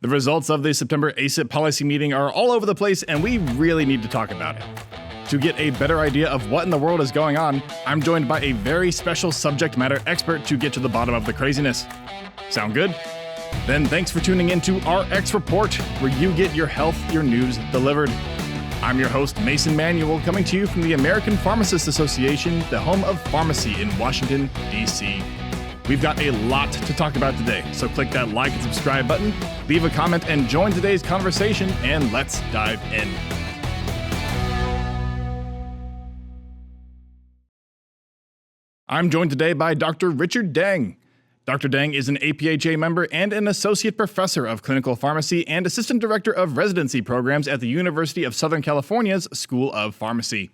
The results of the September ACIP policy meeting are all over the place, and we really need to talk about it. To get a better idea of what in the world is going on, I'm joined by a very special subject matter expert to get to the bottom of the craziness. Sound good? Then thanks for tuning in to RX Report, where you get your health, your news delivered. I'm your host, Manuel, coming to you from the American Pharmacists Association, the home of pharmacy in Washington, D.C. We've got a lot to talk about today, so click that like and subscribe button, leave a comment, and join today's conversation, and let's dive in. I'm joined today by Dr. Richard Deng. Dr. Deng is an APhA member and an associate professor of clinical pharmacy and assistant director of residency programs at the University of Southern California's School of Pharmacy.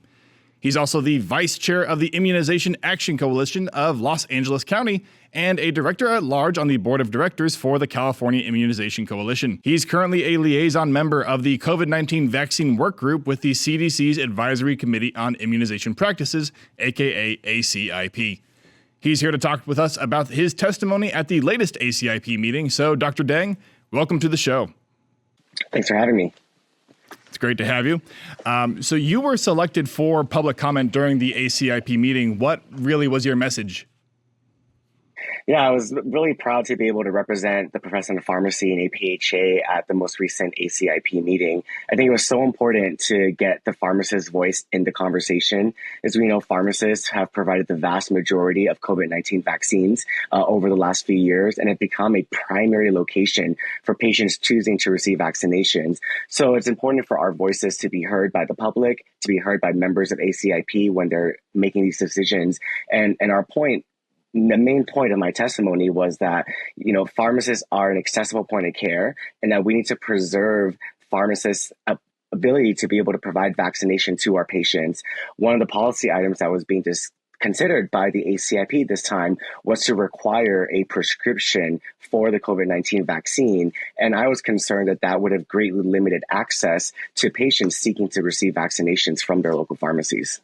He's also the vice chair of the Immunization Action Coalition of Los Angeles County and a director at large on the board of directors for the California Immunization Coalition. He's currently a liaison member of the COVID-19 vaccine work group with the CDC's Advisory Committee on Immunization Practices, aka ACIP. He's here to talk with us about his testimony at the latest ACIP meeting. So, Dr. Deng, welcome to the show. Thanks for having me. It's great to have you. So you were selected for public comment during the ACIP meeting. What really was your message? Yeah, I was really proud to be able to represent the profession of pharmacy and APhA at the most recent ACIP meeting. I think it was so important to get the pharmacist's voice in the conversation. As we know, pharmacists have provided the vast majority of COVID-19 vaccines over the last few years and have become a primary location for patients choosing to receive vaccinations. So it's important for our voices to be heard by the public, to be heard by members of ACIP when they're making these decisions. And our point, the main point of my testimony was that, pharmacists are an accessible point of care and that we need to preserve pharmacists' ability to be able to provide vaccination to our patients. One of the policy items that was being considered by the ACIP this time was to require a prescription for the COVID-19 vaccine. And I was concerned that that would have greatly limited access to patients seeking to receive vaccinations from their local pharmacies.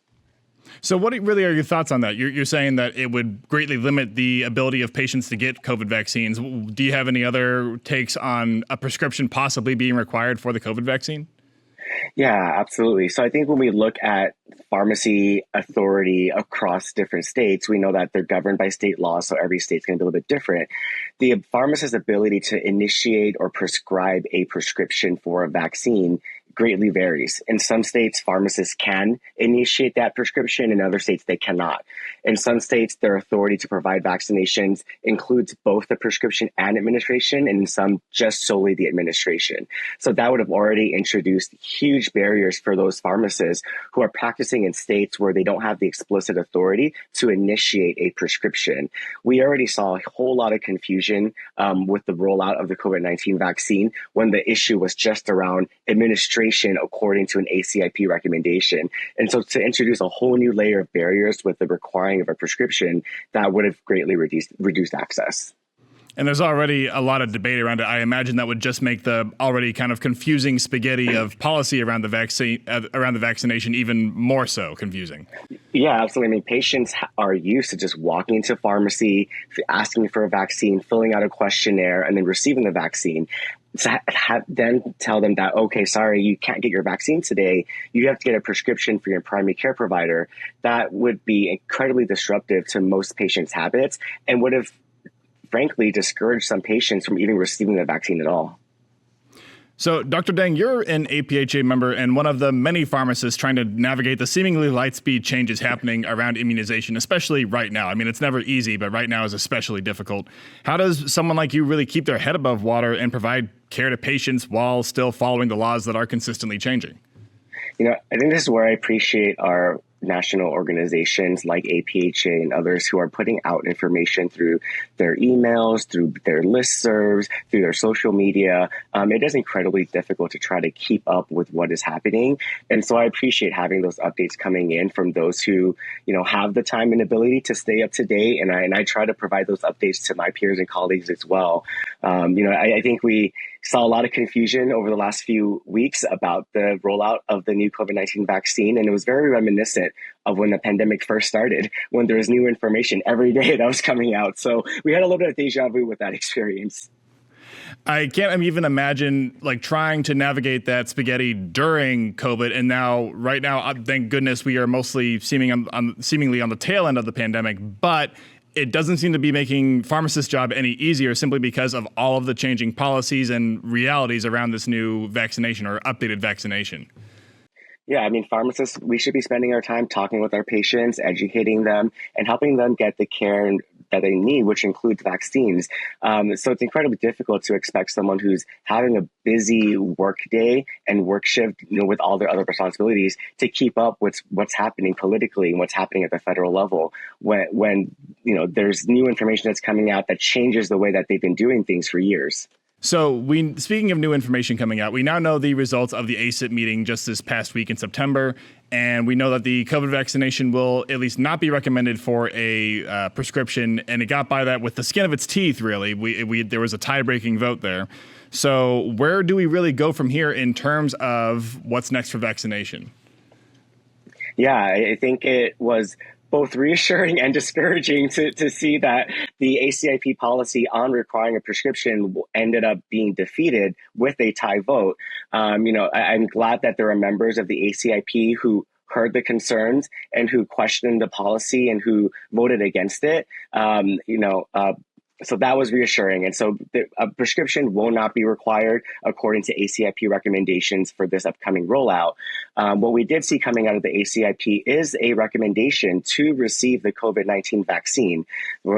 So what really are your thoughts on that? You're saying that it would greatly limit the ability of patients to get COVID vaccines. Do you have any other takes on a prescription possibly being required for the COVID vaccine? Yeah, absolutely. So I think when we look at pharmacy authority across different states, we know that they're governed by state law, so every state's going to be a little bit different. The pharmacist's ability to initiate or prescribe a prescription for a vaccine greatly varies. In some states, pharmacists can initiate that prescription. In other states, they cannot. In some states, their authority to provide vaccinations includes both the prescription and administration, and in some, just solely the administration. So that would have already introduced huge barriers for those pharmacists who are practicing in states where they don't have the explicit authority to initiate a prescription. We already saw a whole lot of confusion with the rollout of the COVID-19 vaccine when the issue was just around administration according to an ACIP recommendation. And so to introduce a whole new layer of barriers with the requiring of a prescription, that would have greatly reduced access. And there's already a lot of debate around it. I imagine that would just make the already kind of confusing spaghetti of policy around the vaccination even more so confusing. Yeah, absolutely. I mean, patients are used to just walking into pharmacy, asking for a vaccine, filling out a questionnaire, and then receiving the vaccine. Then tell them that, okay, sorry, you can't get your vaccine today. You have to get a prescription for your primary care provider. That would be incredibly disruptive to most patients' habits and would have, frankly, discouraged some patients from even receiving the vaccine at all. So, Dr. Deng, you're an APhA member and one of the many pharmacists trying to navigate the seemingly light speed changes happening around immunization, especially right now. I mean, it's never easy, but right now is especially difficult. How does someone like you really keep their head above water and provide care to patients while still following the laws that are consistently changing? I think this is where I appreciate our national organizations like APhA and others who are putting out information through their emails, through their listservs, through their social media. It is incredibly difficult to try to keep up with what is happening. And so I appreciate having those updates coming in from those who, have the time and ability to stay up to date. And I try to provide those updates to my peers and colleagues as well. I think we saw a lot of confusion over the last few weeks about the rollout of the new COVID-19 vaccine. And it was very reminiscent of when the pandemic first started, when there was new information every day that was coming out. So we had a little bit of deja vu with that experience. I can't even imagine like trying to navigate that spaghetti during COVID, and right now, thank goodness we are mostly seemingly on the tail end of the pandemic. But it doesn't seem to be making pharmacists' job any easier, simply because of all of the changing policies and realities around this new vaccination or updated vaccination. Yeah, I mean, pharmacists, we should be spending our time talking with our patients, educating them, and helping them get the care that they need, which includes vaccines. So it's incredibly difficult to expect someone who's having a busy work day and work shift, with all their other responsibilities, to keep up with what's happening politically and what's happening at the federal level when there's new information that's coming out that changes the way that they've been doing things for years. So speaking of new information coming out, we now know the results of the ACIP meeting just this past week in September, and we know that the COVID vaccination will at least not be recommended for a prescription, and it got by that with the skin of its teeth, really. There was a tie-breaking vote there. So where do we really go from here in terms of what's next for vaccination? Yeah, I think it was both reassuring and discouraging to see that the ACIP policy on requiring a prescription ended up being defeated with a tie vote. I'm glad that there are members of the ACIP who heard the concerns and who questioned the policy and who voted against it. So that was reassuring. And so a prescription will not be required according to ACIP recommendations for this upcoming rollout. What we did see coming out of the ACIP is a recommendation to receive the COVID-19 vaccine.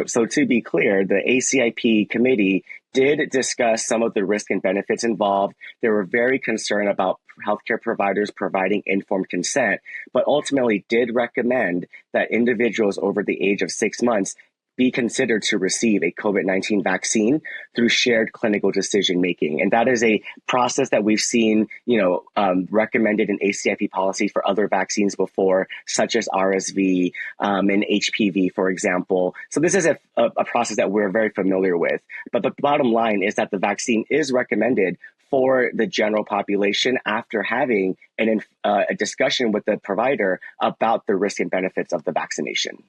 So to be clear, the ACIP committee did discuss some of the risk and benefits involved. They were very concerned about healthcare providers providing informed consent, but ultimately did recommend that individuals over the age of 6 months be considered to receive a COVID-19 vaccine through shared clinical decision making. And that is a process that we've seen, recommended in ACIP policy for other vaccines before, such as RSV and HPV, for example. So this is a process that we're very familiar with. But the bottom line is that the vaccine is recommended for the general population after having a discussion with the provider about the risk and benefits of the vaccination.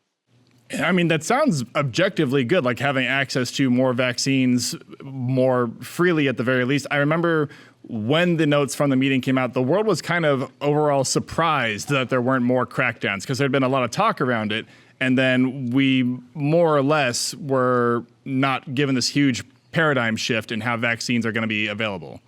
I mean, that sounds objectively good, like having access to more vaccines more freely at the very least. I remember when the notes from the meeting came out, the world was kind of overall surprised that there weren't more crackdowns because there'd been a lot of talk around it. And then we more or less were not given this huge paradigm shift in how vaccines are going to be available.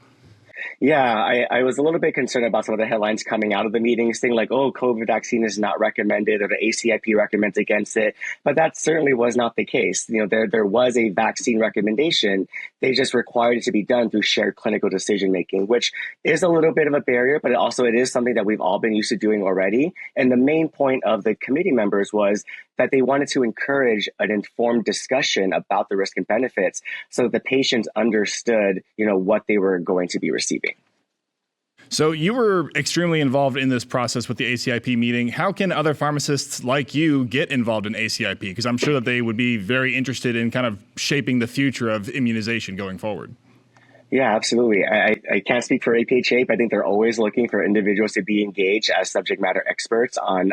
Yeah, I was a little bit concerned about some of the headlines coming out of the meeting saying like, oh, COVID vaccine is not recommended or the ACIP recommends against it. But that certainly was not the case. There was a vaccine recommendation. They just required it to be done through shared clinical decision making, which is a little bit of a barrier, but it is something that we've all been used to doing already. And the main point of the committee members was that they wanted to encourage an informed discussion about the risk and benefits so that the patients understood, what they were going to be receiving. So you were extremely involved in this process with the ACIP meeting. How can other pharmacists like you get involved in ACIP? Because I'm sure that they would be very interested in kind of shaping the future of immunization going forward. Yeah, absolutely. I can't speak for APhA, but I think they're always looking for individuals to be engaged as subject matter experts on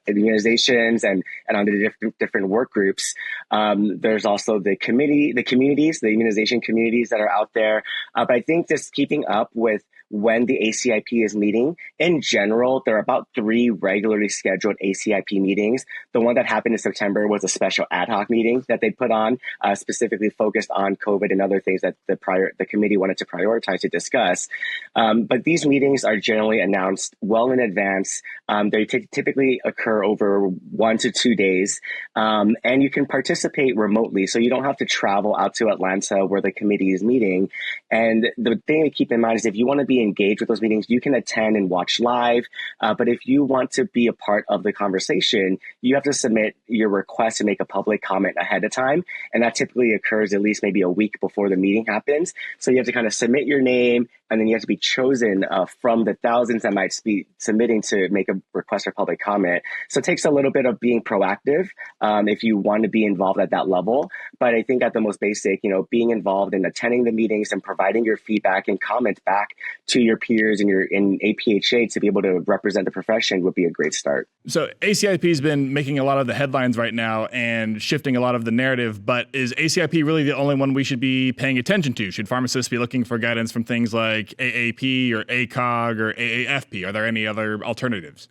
immunizations and on the different work groups. There's also the communities, the immunization communities that are out there. But I think just keeping up with when the ACIP is meeting. In general, there are about 3 regularly scheduled ACIP meetings. The one that happened in September was a special ad hoc meeting that they put on, specifically focused on COVID and other things that the committee wanted to prioritize to discuss. But these meetings are generally announced well in advance. They typically occur over 1 to 2 days, and you can participate remotely. So you don't have to travel out to Atlanta where the committee is meeting. And the thing to keep in mind is if you want to be engaged with those meetings, you can attend and watch live. But if you want to be a part of the conversation, you have to submit your request to make a public comment ahead of time. And that typically occurs at least maybe a week before the meeting happens. So you have to kind of submit your name and then you have to be chosen from the thousands that might be submitting to make a request for public comment. So it takes a little bit of being proactive if you want to be involved at that level. But I think at the most basic, being involved in attending the meetings and providing your feedback and comments back to your peers and in APHA to be able to represent the profession would be a great start. So ACIP has been making a lot of the headlines right now and shifting a lot of the narrative, but is ACIP really the only one we should be paying attention to? Should pharmacists be looking for guidance from things like AAP or ACOG or AAFP? Are there any other alternatives?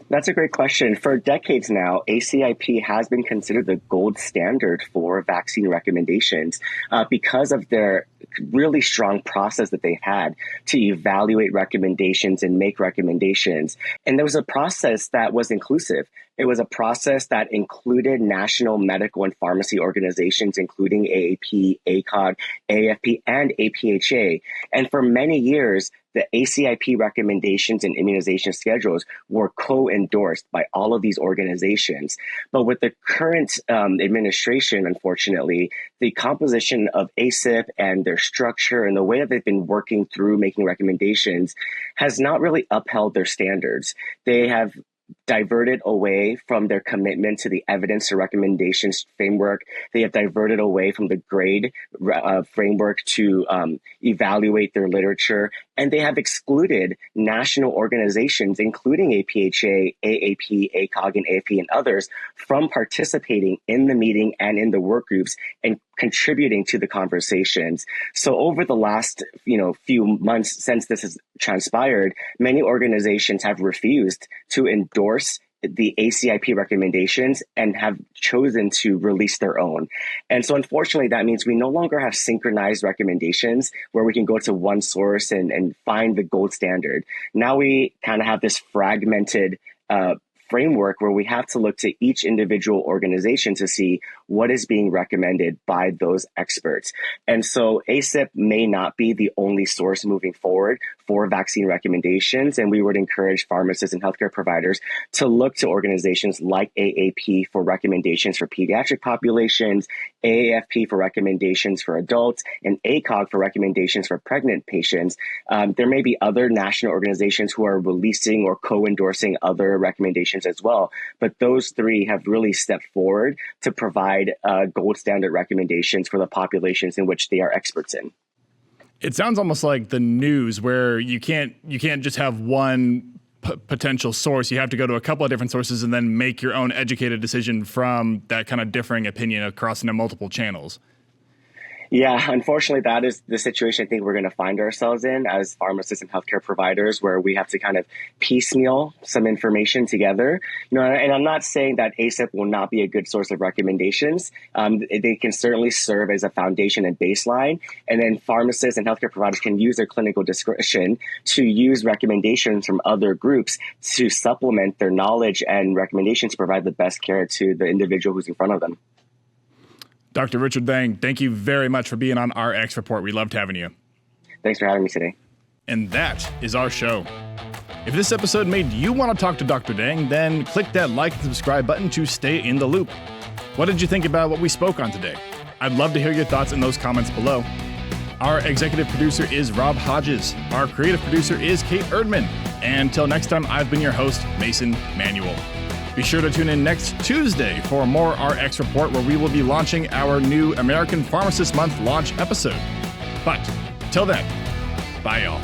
That's a great question. For decades now, ACIP has been considered the gold standard for vaccine recommendations because of their really strong process that they had to evaluate recommendations and make recommendations. And there was a process that was inclusive. It was a process that included national medical and pharmacy organizations, including AAP, ACOG, AFP, and APHA. And for many years, the ACIP recommendations and immunization schedules were co-endorsed by all of these organizations. But with the current administration, unfortunately, the composition of ACIP and their structure and the way that they've been working through making recommendations has not really upheld their standards. They have diverted away from their commitment to the evidence to recommendations framework. They have diverted away from the grade framework to evaluate their literature. And they have excluded national organizations, including APHA, AAP, ACOG, and AFP, and others, from participating in the meeting and in the work groups and contributing to the conversations. So over the last few months since this has transpired, many organizations have refused to endorse the ACIP recommendations and have chosen to release their own. And so unfortunately, that means we no longer have synchronized recommendations where we can go to one source and find the gold standard. Now we kind of have this fragmented framework where we have to look to each individual organization to see what is being recommended by those experts. And so ACIP may not be the only source moving forward for vaccine recommendations. And we would encourage pharmacists and healthcare providers to look to organizations like AAP for recommendations for pediatric populations, AAFP for recommendations for adults, and ACOG for recommendations for pregnant patients. There may be other national organizations who are releasing or co-endorsing other recommendations as well. But those three have really stepped forward to provide gold standard recommendations for the populations in which they are experts in. It sounds almost like the news where you can't just have one potential source. You have to go to a couple of different sources and then make your own educated decision from that kind of differing opinion across multiple channels. Yeah, unfortunately, that is the situation I think we're going to find ourselves in as pharmacists and healthcare providers, where we have to kind of piecemeal some information together. And I'm not saying that ACIP will not be a good source of recommendations. They can certainly serve as a foundation and baseline. And then pharmacists and healthcare providers can use their clinical discretion to use recommendations from other groups to supplement their knowledge and recommendations to provide the best care to the individual who's in front of them. Dr. Richard Deng, thank you very much for being on RX Report. We loved having you. Thanks for having me today. And that is our show. If this episode made you want to talk to Dr. Deng, then click that like and subscribe button to stay in the loop. What did you think about what we spoke on today? I'd love to hear your thoughts in those comments below. Our executive producer is Rob Hodges. Our creative producer is Kate Erdmann. And until next time, I've been your host, Mason Manuel. Be sure to tune in next Tuesday for more RX Report, where we will be launching our new American Pharmacist Month launch episode. But till then, bye y'all.